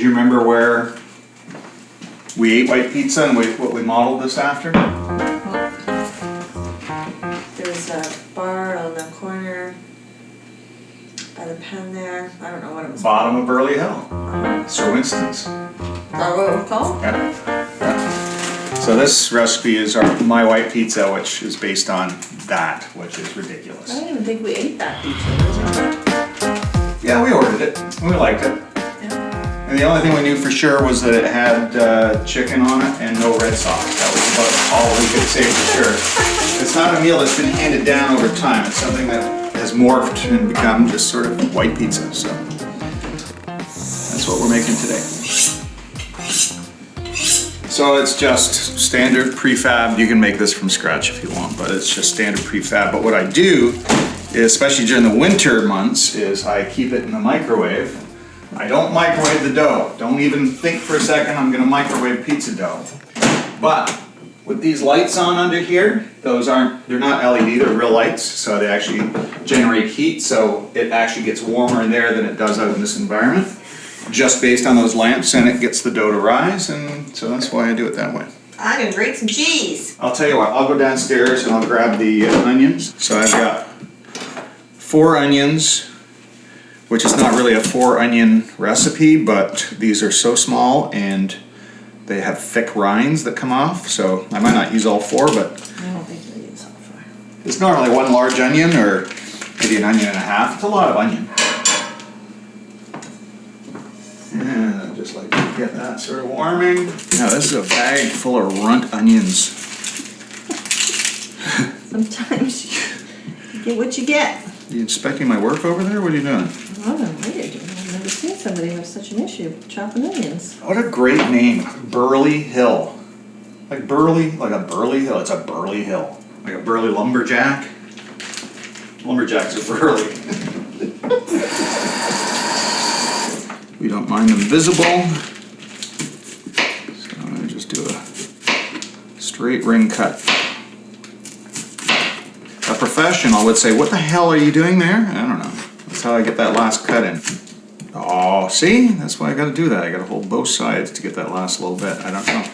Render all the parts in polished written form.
Do you remember where we ate white pizza and what we modeled this after? There's a bar on the corner by the pen there. I don't know what it was. Bottom of Burley Hill. Sir Winston's. Is that what it was called? Yeah. So this recipe is my white pizza, which is based on that, which is ridiculous. I don't even think we ate that pizza. Yeah, we ordered it. We liked it. Yeah. And the only thing we knew for sure was that it had chicken on it and no red sauce. That was about all we could say for sure. It's not a meal that's been handed down over time. It's something that has morphed and become just sort of white pizza. So that's what we're making today. So it's just standard prefab. You can make this from scratch if you want, but it's just standard prefab. But what I do, is, especially during the winter months, is I keep it in the microwave. I don't microwave the dough. Don't even think for a second I'm gonna microwave pizza dough. But with these lights on under here, they're not LED, they're real lights, so they actually generate heat, so it actually gets warmer in there than it does out in this environment. Just based on those lamps, and it gets the dough to rise, and so that's why I do it that way. I'm gonna grate some cheese. I'll tell you what, I'll go downstairs and I'll grab the onions. So I've got 4 onions, which is not really a 4 onion recipe, but these are so small and they have thick rinds that come off, so I might not use all 4, but I don't think we use all 4. it's normally 1 large onion or maybe an onion and a half. It's a lot of onion. And I just like to get that sort of warming. Now this is a bag full of runt onions. Sometimes you get what you get. Are you inspecting my work over there? What are you doing? I don't know what you're doing. I've never seen somebody have such an issue with chopping onions. What a great name, Burley Hill. Like Burley, like a Burley Hill. It's a Burley Hill. Like a Burley lumberjack. Lumberjacks are Burley. We don't mind them visible. So I'm gonna just do a straight ring cut. A professional would say, what the hell are you doing there? I don't know. That's how I get that last cut in. Oh, see? That's why I gotta do that. I gotta hold both sides to get that last little bit. I don't know.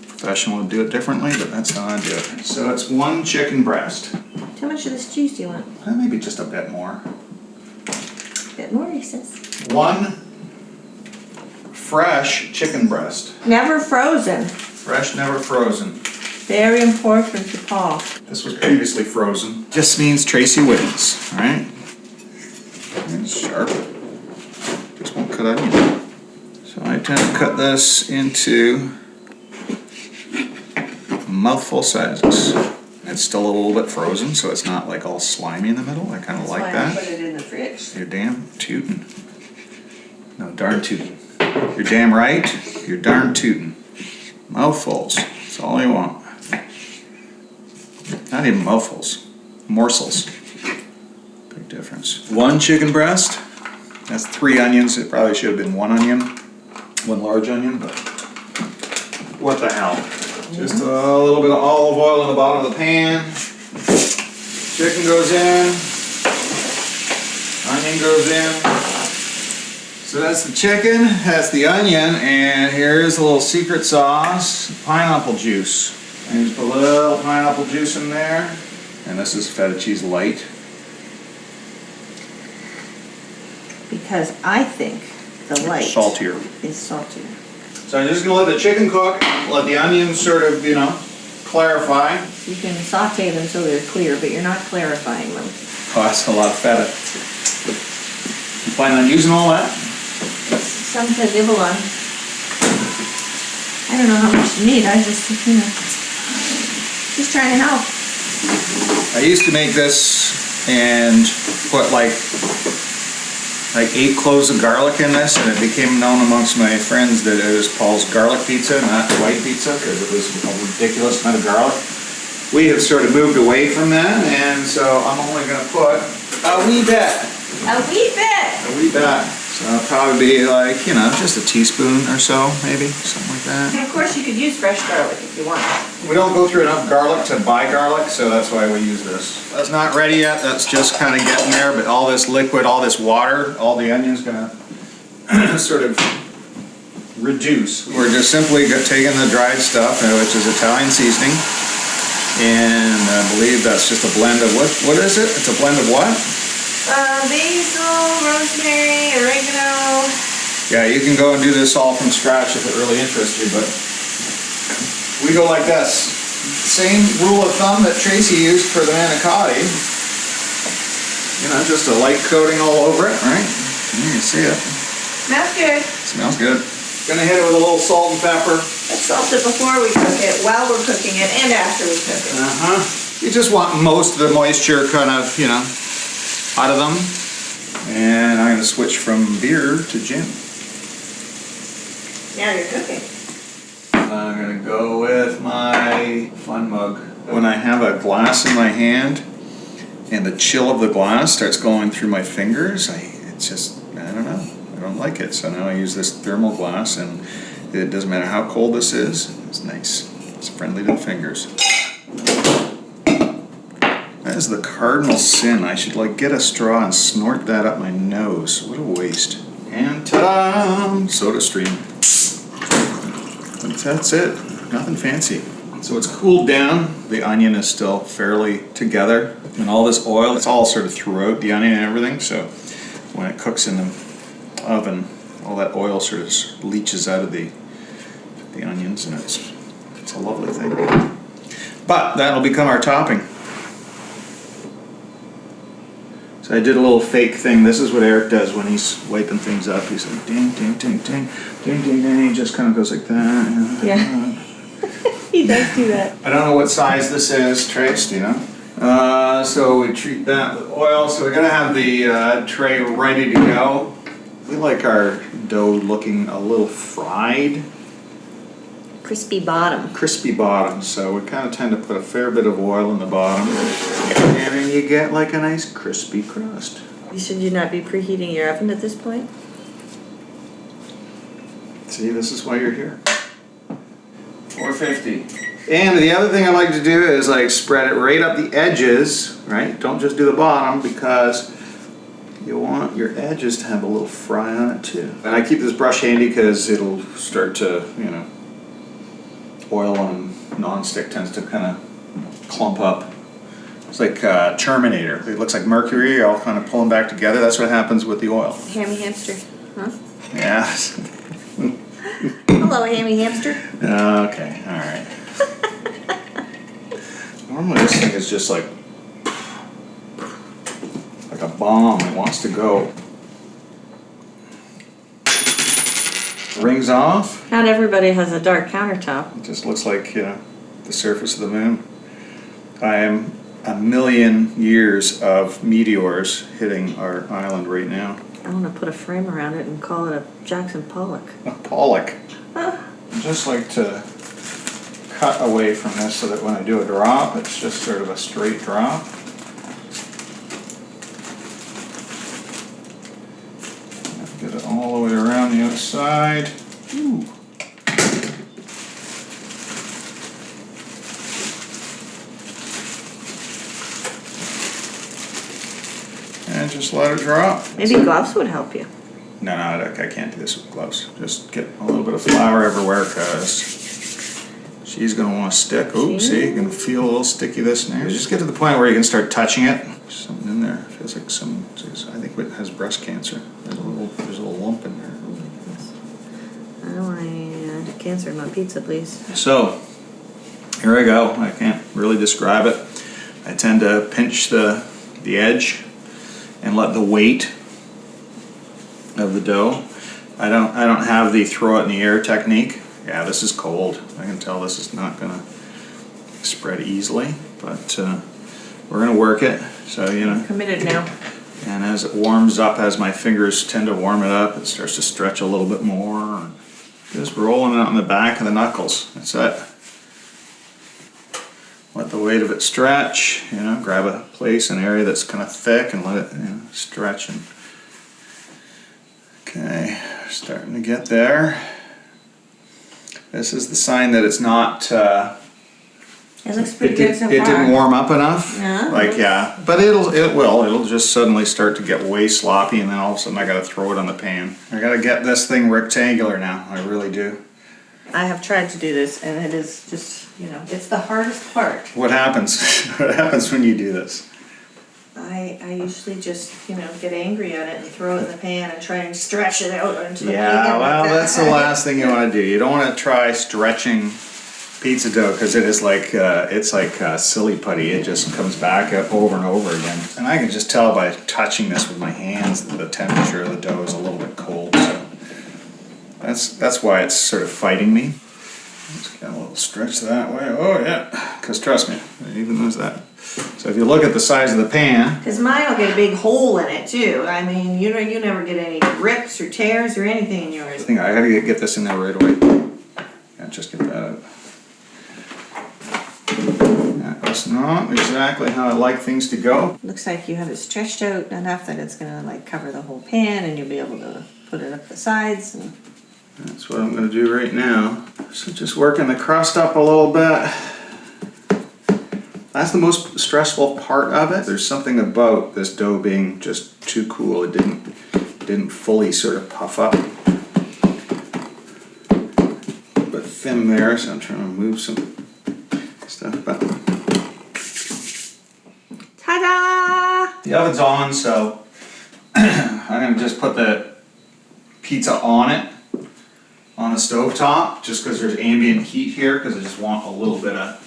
Professional would do it differently, but that's how I do it. So it's 1 chicken breast. How much of this cheese do you want? Maybe just a bit more. A bit more, he says. 1 fresh chicken breast. Never frozen. Fresh, never frozen. Very important to Paul. This was previously frozen. Just means Tracy wins, alright? It's sharp. Just won't cut onion. So I tend to cut this into mouthful sizes. It's still a little bit frozen, so it's not like all slimy in the middle. I kind of like that. That's why I put it in the fridge. You're damn tootin'. No, darn tootin'. You're damn right. You're darn tootin'. Mouthfuls. That's all you want. Not even mouthfuls. Morsels. Big difference. 1 chicken breast. That's 3 onions. It probably should have been 1 onion. 1 large onion, but what the hell. Just a little bit of olive oil in the bottom of the pan. Chicken goes in. Onion goes in. So that's the chicken, that's the onion, and here's a little secret sauce, pineapple juice. And just put a little pineapple juice in there. And this is feta cheese light. Because I think the light Saltier. is saltier. So I'm just gonna let the chicken cook, let the onions sort of, clarify. You can saute them so they're clear, but you're not clarifying them. Oh, that's a lot of feta. You plan on using all that? Some to nibble on. I don't know how much you need. I just, just trying to help. I used to make this and put like 8 cloves of garlic in this, and it became known amongst my friends that it was Paul's garlic pizza, not white pizza, because it was a ridiculous amount of garlic. We have sort of moved away from that, and so I'm only going to put a wee bit. A wee bit! A wee bit. So it'll probably be like, just a teaspoon or so, maybe, something like that. And of course you could use fresh garlic if you want. We don't go through enough garlic to buy garlic, so that's why we use this. That's not ready yet, that's just kind of getting there, but all this liquid, all this water, all the onion's gonna sort of reduce. We're just simply taking the dried stuff, which is Italian seasoning, and I believe that's just a blend of what is it? It's a blend of what? Basil, rosemary, oregano. Yeah, you can go and do this all from scratch if it really interests you, but we go like this. Same rule of thumb that Tracy used for the manicotti. You know, just a light coating all over it, right? You can see it. Smells good. Smells good. Gonna hit it with a little salt and pepper. Let's salt it before we cook it, while we're cooking it, and after we cook it. You just want most of the moisture kind of, you know, out of them. And I'm gonna switch from beer to gin. Now you're cooking. I'm gonna go with my fun mug. When I have a glass in my hand and the chill of the glass starts going through my fingers, it's just, I don't know, I don't like it. So now I use this thermal glass, and it doesn't matter how cold this is, it's nice. It's friendly to the fingers. That is the cardinal sin. I should like get a straw and snort that up my nose. What a waste. And ta-da! Soda stream. But that's it. Nothing fancy. So it's cooled down. The onion is still fairly together. And all this oil, it's all sort of throughout the onion and everything. So when it cooks in the oven, all that oil sort of leaches out of the onions, and it's a lovely thing. But that'll become our topping. So I did a little fake thing. This is what Eric does when he's wiping things up. He's like ding, ding, ding, ding, ding, ding, ding. He just kind of goes like that. Yeah. He does do that. I don't know what size this is, Trace, do you know? So we treat that with oil. So we're gonna have the tray ready to go. We like our dough looking a little fried. Crispy bottom. Crispy bottom, so we kind of tend to put a fair bit of oil in the bottom, and then you get like a nice crispy crust. Should you not be preheating your oven at this point? See, this is why you're here. 450. And the other thing I like to do is like spread it right up the edges, right? Don't just do the bottom, because you want your edges to have a little fry on it too. And I keep this brush handy because it'll start to, you know, oil on non-stick tends to kind of clump up. It's like Terminator. It looks like mercury, all kind of pulling back together. That's what happens with the oil. Hammy hamster, huh? Yeah. Hello, hammy hamster. Okay, all right. Normally this thing is just like a bomb. It wants to go. Rings off. Not everybody has a dark countertop. It just looks like, you know, the surface of the moon. I am a million years of meteors hitting our island right now. I want to put a frame around it and call it a Jackson Pollock. A Pollock. I just like to cut away from this so that when I do a drop, it's just sort of a straight drop. Get it all the way around the outside. Ooh. And just let it drop. Maybe gloves would help you. No, I can't do this with gloves. Just get a little bit of flour everywhere, because she's going to want to stick. Oh, see, you can feel a little stickiness in there. Just get to the point where you can start touching it. There's something in there. It feels like some, I think it has breast cancer. There's a little lump in there. I don't want any cancer in my pizza, please. So, here I go. I can't really describe it. I tend to pinch the edge and let the weight of the dough. I don't have the throw it in the air technique. Yeah, this is cold. I can tell this is not gonna spread easily, but we're gonna work it. So, you know. Committed now. And as it warms up, as my fingers tend to warm it up, it starts to stretch a little bit more. Just rolling it on the back of the knuckles. That's it. Let the weight of it stretch. You know, grab a place, an area that's kind of thick, and let it, you know, stretch. And okay, starting to get there. This is the sign that it's not It looks pretty good so far. It didn't warm up enough? Yeah. Like, yeah. But it'll just suddenly start to get way sloppy, and then all of a sudden I gotta throw it on the pan. I gotta get this thing rectangular now, I really do. I have tried to do this, and it is just, you know, it's the hardest part. What happens? What happens when you do this? I usually just, you know, get angry at it and throw it in the pan and try and stretch it out into the pan. Yeah, well, that's the last thing you want to do. You don't want to try stretching pizza dough because it is like it's like silly putty. It just comes back up over and over again. And I can just tell by touching this with my hands that the temperature of the dough is a little bit cold. So that's why it's sort of fighting me. Let's get a little stretch that way. Oh yeah, because trust me, it even knows that. So if you look at the size of the pan, because mine will get a big hole in it too. I mean, you know, you never get any rips or tears or anything in yours. I think I gotta get this in there right away. Yeah, just get that out. That's not exactly how I like things to go. Looks like you have it stretched out enough that it's gonna like cover the whole pan, and you'll be able to put it up the sides. And that's what I'm gonna do right now. So just working the crust up a little bit. That's the most stressful part of it. There's something about this dough being just too cool. It didn't fully sort of puff up. But thin there, so I'm trying to move some stuff back. ta-da! The oven's on, so I'm gonna just put the pizza on it, on the stove top, just because there's ambient heat here, because I just want a little bit of...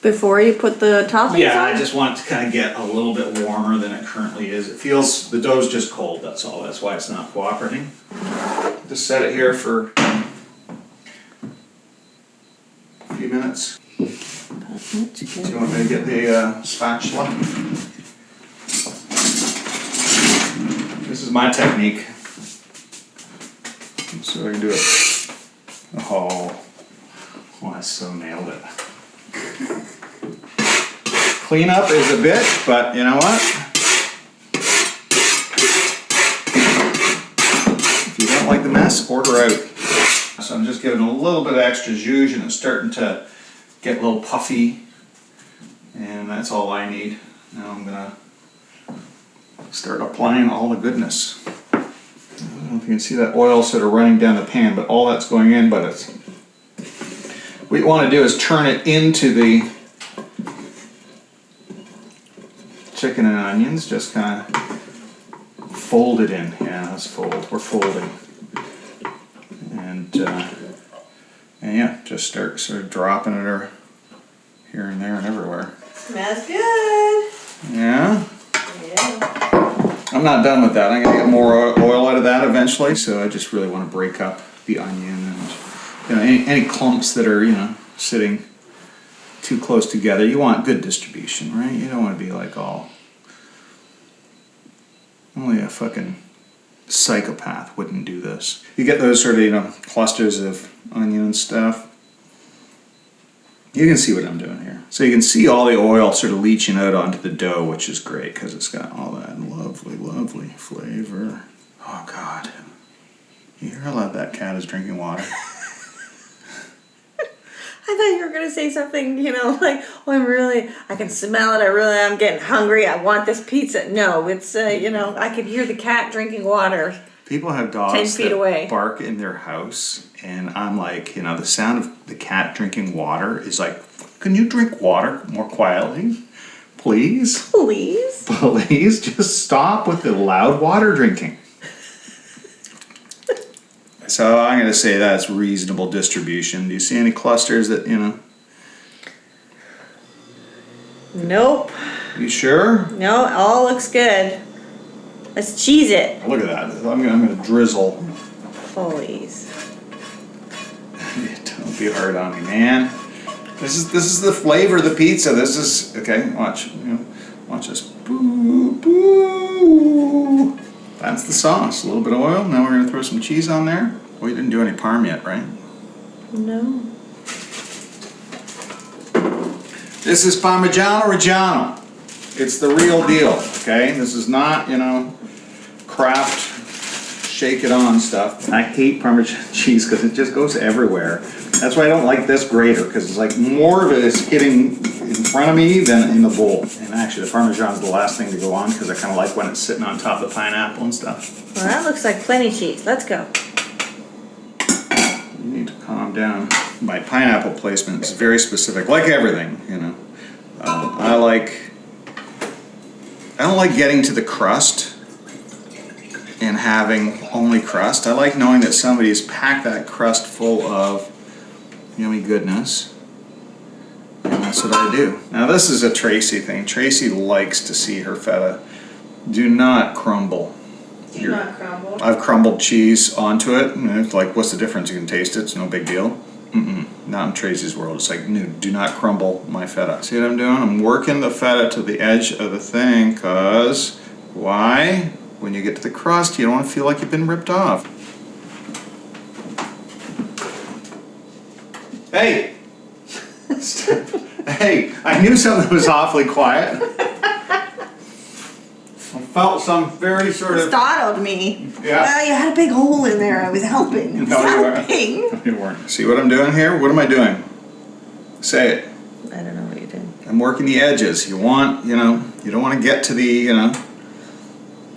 Before you put the toppings Yeah, on? I just want it to kind of get a little bit warmer than it currently is. It feels, the dough's just cold, that's all. That's why it's not cooperating. Just set it here for a few minutes. Do you want me to get the spatula? This is my technique. So I can do it. Oh, I so nailed it. Clean up is a bitch, but you know what? If you don't like the mess, order out. So I'm just giving a little bit of extra zhuzh, and it's starting to get a little puffy, and that's all I need. Now I'm gonna start applying all the goodness. I don't know if you can see that oil sort of running down the pan, but all that's going in, but it's... What you want to do is turn it into the chicken and onions, just kind of fold it in. Yeah, let's fold. We're folding. And yeah, just start sort of dropping it here and there and everywhere. Smells good. Yeah? Yeah. I'm not done with that. I'm going to get more oil out of that eventually, so I just really want to break up the onion and, you know, any clumps that are, you know, sitting too close together. You want good distribution, right? You don't want to be like all... Only a fucking psychopath wouldn't do this. You get those sort of, you know, clusters of onion and stuff. You can see what I'm doing here. So you can see all the oil sort of leaching out onto the dough, which is great because it's got all that lovely, lovely flavor. Oh God. You hear how loud that cat is drinking water? I thought you were going to say something, you know, like, oh, I can smell it, I'm getting hungry, I want this pizza. No, it's, you know, I could hear the cat drinking water. People have dogs 10 feet away. Bark in their house, and I'm like, you know, the sound of the cat drinking water is like, can you drink water more quietly? Please? Please? Please, just stop with the loud water drinking. So I'm going to say that's reasonable distribution. Do you see any clusters that, you know? Nope. You sure? No, it all looks good. Let's cheese it. Look at that. I'm going to drizzle. Please. Don't be hard on me, man. This is the flavor of the pizza. This is, okay, watch. You know, watch this. Boo, boo. That's the sauce. A little bit of oil. Now we're going to throw some cheese on there. Well, you didn't do any parm yet, right? No. This is Parmigiano Reggiano. It's the real deal, okay? This is not, you know, Kraft shake it on stuff. I hate Parmesan cheese because it just goes everywhere. That's why I don't like this grater, because it's like more of it is hitting in front of me than in the bowl. And actually the Parmesan is the last thing to go on, because I kind of like when it's sitting on top of the pineapple and stuff. Well, that looks like plenty cheese. Let's go. You need to calm down. My pineapple placement is very specific, like everything, you know. I don't like getting to the crust and having only crust. I like knowing that somebody's packed that crust full of yummy goodness. And that's what I do. Now this is a Tracy thing. Tracy likes to see her feta do not crumble. Do not crumble. I've crumbled cheese onto it, and it's like, what's the difference? You can taste it, it's no big deal. Not in Tracy's world. It's like, no, do not crumble my feta. See what I'm doing? I'm working the feta to the edge of the thing, cause why? When you get to the crust, you don't want to feel like you've been ripped off. Hey! Hey, I knew something was awfully quiet. I felt some very sort of... Startled me. Yeah. Well, you had a big hole in there. I was helping. No, you weren't. You weren't. See what I'm doing here? What am I doing? Say it. I don't know what you're doing. I'm working the edges. You want, you know, you don't want to get to the, you know,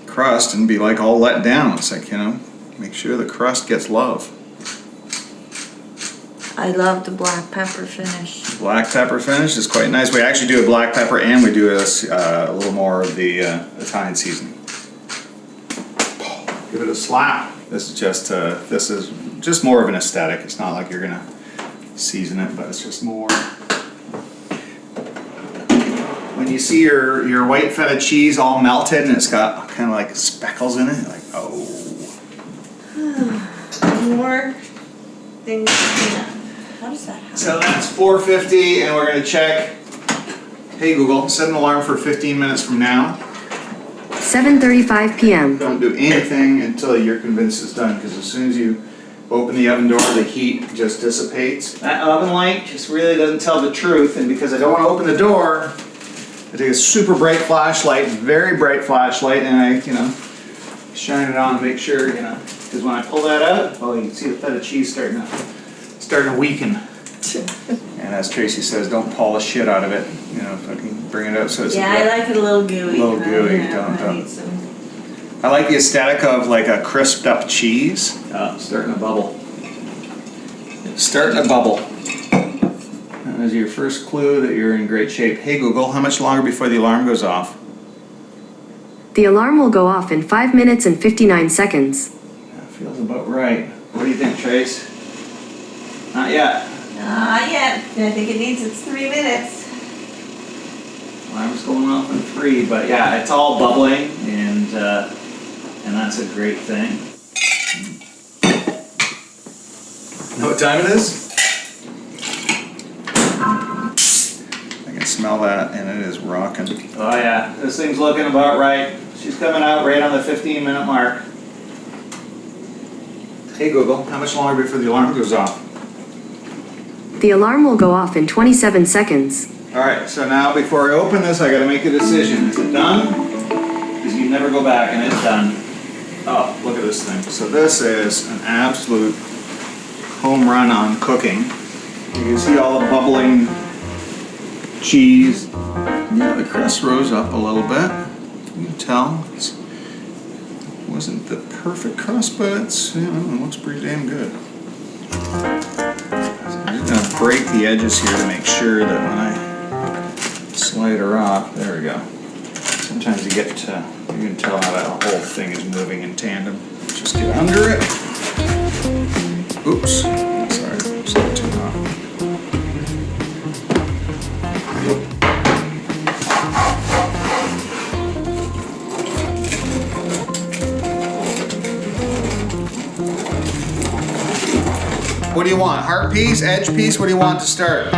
crust and be like all let down. It's like, you know, make sure the crust gets love. I love the black pepper finish. Black pepper finish is quite nice. We actually do a black pepper and we do a little more of the Italian seasoning. Give it a slap. This is just more of an aesthetic. It's not like you're gonna season it, but it's just more. When you see your white feta cheese all melted and it's got kind of like speckles in it, you're like, oh. More things to clean up. How does that happen? So that's 4:50, and we're gonna check. Hey Google, set an alarm for 15 minutes from now. 7:35 p.m. Don't do anything until you're convinced it's done, because as soon as you open the oven door, the heat just dissipates. That oven light just really doesn't tell the truth, and because I don't want to open the door, I take a super bright flashlight, very bright flashlight, and I, you know, shine it on to make sure, you know, because when I pull that out, oh, you can see the feta cheese starting to weaken. And as Tracy says, don't polish shit out of it. You know, fucking bring it out so it's I like it a little gooey. A little gooey. I like the aesthetic of like a crisped up cheese. Oh, starting to bubble. It's starting to bubble. That is your first clue that you're in great shape. Hey Google, how much longer before the alarm goes off? The alarm will go off in 5 minutes and 59 seconds. That feels about right. What do you think, Trace? Not yet. Not yet. I think it needs its 3 minutes. Alarm's going off in 3, but yeah, it's all bubbling, and that's a great thing. Know what time it is? I can smell that, and it is rocking. Oh yeah, this thing's looking about right. She's coming out right on the 15-minute mark. Hey Google, how much longer before the alarm goes off? The alarm will go off in 27 seconds. Alright, so now before I open this, I gotta make a decision. Is it done? Because you never go back, and it's done. Oh, look at this thing. So this is an absolute home run on cooking. You can see all the bubbling cheese. Yeah, the crust rose up a little bit. You can tell. It wasn't the perfect crust, but it's, you know, it looks pretty damn good. I'm just gonna break the edges here to make sure that when I slide her off, there we go. Sometimes you can tell how that whole thing is moving in tandem. Just get under it. Oops, sorry, it's not too hot. What do you want? Heart piece, edge piece? What do you want to start?